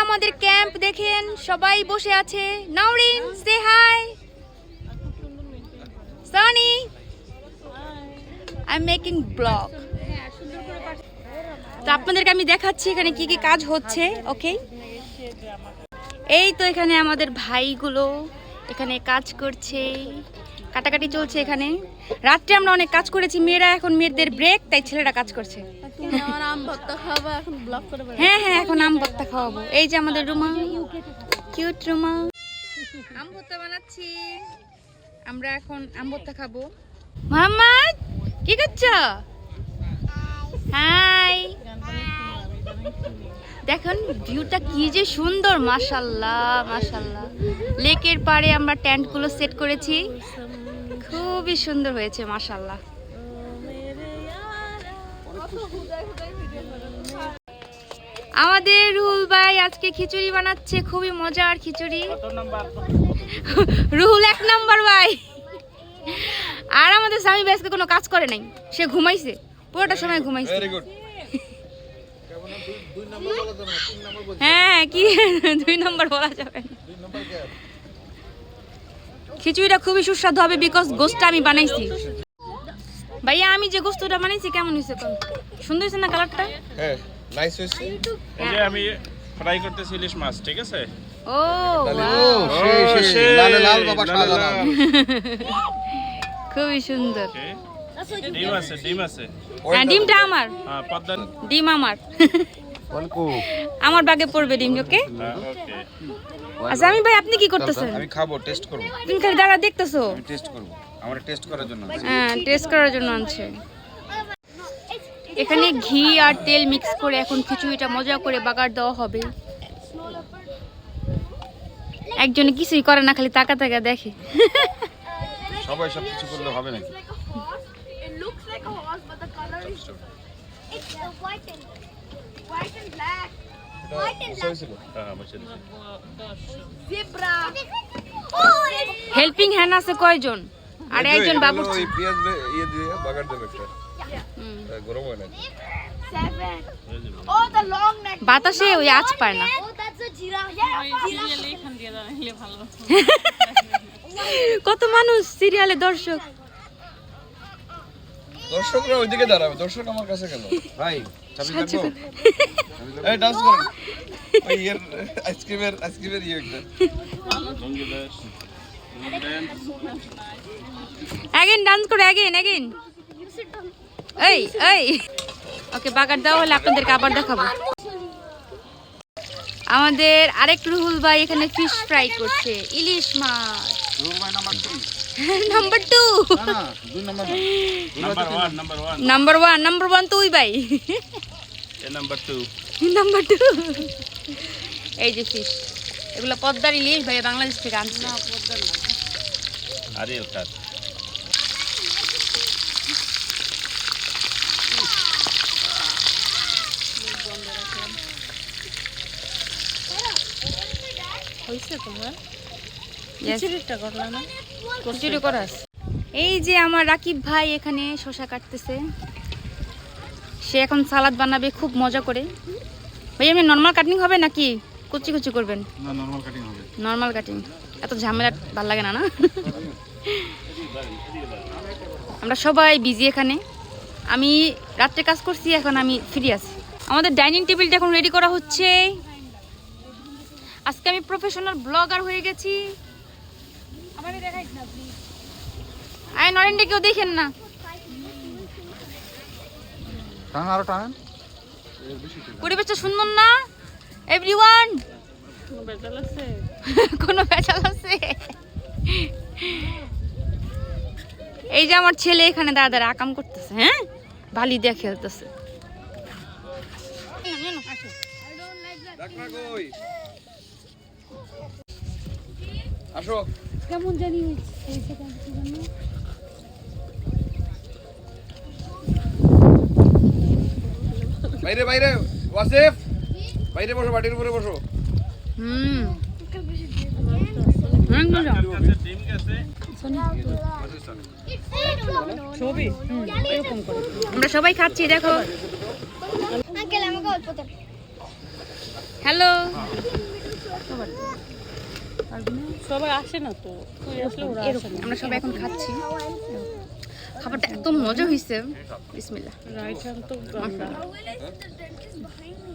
আমাদের ক্যাম্প দেখেন, সবাই বসে আছে। Naorin, say hi. Sunny, I am making blog. তো আপনাদেরকে আমি দেখাচ্ছি এখানে কি কি কাজ হচ্ছে। ওকে, এই তো এখানে আমাদের ভাইগুলো এখানে কাজ করছে, কাটাকাটি চলছে এখানে। রাত্রে আমরা অনেক কাজ করেছি, মেয়েরা এখন মেয়েদের ব্রেক, তাই ছেলেরা কাজ করছে। হ্যাঁ হ্যাঁ, এখন আম ভর্তা খাওয়াবো। এই যে আমাদের রুমা, কিউট রুমা। আম ভর্তা বানাচ্ছি, আমরা এখন আম ভর্তা খাবো। মোহাম্মদ, কি করছো? হাই, দেখুন ভিউটা কি যে সুন্দর, মাশাআল্লাহ মাশাআল্লাহ। লেকের পাড়ে আমরা টেন্টগুলো সেট করেছি, খুবই সুন্দর হয়েছে মাশাআল্লাহ। আমাদের রুহুল ভাই আজকে খিচুড়ি বানাচ্ছে, খুবই মজার খিচুড়ি। রুহুল 1 নাম্বার ভাই। আর আমাদের স্বামী ভাই আজকে কোনো কাজ করে নাই, সে ঘুমাইছে, পুরোটা সময় ঘুমাইছে। হ্যাঁ, কি 2 নাম্বার বলা যাবে না। খিচুড়িটা খুবই সুস্বাদু হবে, বিকজ গোশতটা আমি বানাইছি। ভাইয়া, আমি যে গোশতটা বানাইছি কেমন হয়েছে? কোন সুন্দর হয়েছে না কালারটা? হ্যাঁ, নাইস হয়েছে। এই যে আমি ফ্রাই করতেছি ইলিশ মাছ, ঠিক আছে? ও লাল লাল বাবা, সাদা লাল। খুবই সুন্দর। ডিম আছে, ডিম আছে। হ্যাঁ, ডিমটা আমার। হ্যাঁ, পদ্মা। ডিম আমার। আমার ব্যাগে পড়বে ডিম। ওকে, ওকে। আচ্ছা আমি ভাই, আপনি কি করতেছেন? আমি খাবো, টেস্ট করব। তুমি খালি দাঁড়া দেখতেছো? আমি টেস্ট করব, আমরা টেস্ট করার জন্য। হ্যাঁ, টেস্ট করার জন্য আনছে। এখানে ঘি আর তেল মিক্স করে এখন খিচুড়িটা মজা করে বাগার দেওয়া হবে। একজনে কিছুই করে না, খালি তাকা তাকা দেখে। সবাই সব কিছু করলে হবে নাকি? It looks like a horse, but the color is it's white and black. White and black. হ্যাঁ, বসে দিছি। Zebra. Oh, হেল্পিং হ্যান্ড আছে কয়জন? আর একজন বাবু। ওই পেঁয়াজ ইয়ে দিয়ে বাগার দেবে একটা। গরম হয় না? 7. Oh, the long neck. বাতাসে ওই আঁচ পায় না। Oh, that's a giraffe. Yeah, কত মানুষ সিরিয়ালে দর্শক। দর্শকরা ওইদিকে দাঁড়াবে, দর্শক আমার কাছে কেন? ভাই, চাবি থাকবো? এই ডান্স করো। ওই এর আইসক্রিমের ইয়ে একটা। অ্যাগেন ডান্স করে, অ্যাগেন। এই ওকে, বাগার দেওয়া হলে আপনাদেরকে আবার দেখাবো। আমাদের আরেক রুহুল ভাই এখানে ফিশ ফ্রাই করছে, ইলিশ মাছ। রুল ভাই নাম্বার 2। নাম্বার 2 না, 2 নাম্বার না। নাম্বার 1 নাম্বার 1 তো ওই ভাই। এ নাম্বার 2। নাম্বার 2। এই যে ফিশ, এগুলো পদ্মার ইলিশ ভাই, বাংলাদেশ থেকে আনছে। না, পদ্মার না, আরিয়াল কাট। এই যে আমার রাকিব ভাই এখানে শসা কাটতেছে, সে এখন সালাদ বানাবে খুব মজা করে। ভাই, এমনি নর্মাল কাটিং হবে নাকি কুচি কুচি করবেন? না, নরমাল কাটিং হবে। নর্মাল কাটিং, এত ঝামেলা ভালো লাগে না। আমরা সবাই বিজি এখানে। আমি রাত্রে কাজ করছি, এখন আমি ফ্রি আছি। আমাদের ডাইনিং টেবিলটা এখন রেডি করা হচ্ছে। আজকে আমি প্রফেশনাল ব্লগার হয়ে গেছি। আরে নরেন্দ্র, কেউ দেখেন না। আরো টানেন। পরিবেশটা সুন্দর না এভরিওয়ান? কোনো ভেজাল আছে? এই যে আমার ছেলে এখানে দাদা আকাম করতেছে, হ্যাঁ, বালি দিয়ে খেলতেছে। আসো, কেমন জানি বাইরে ওয়াসিফ, বাইরে বসো, বাটির উপরে বসো। আমরা সবাই খাচ্ছি, দেখো। হ্যালো সবাই আসে না তো, তুই আসলে ওরা আসে না। আমরা সবাই এখন খাচ্ছি খাবারটা এত মজা হয়েছে বিসমিল্লাহ রাইট হ্যান্ড তো গন্ধা। Oh, where is the dentist behind me?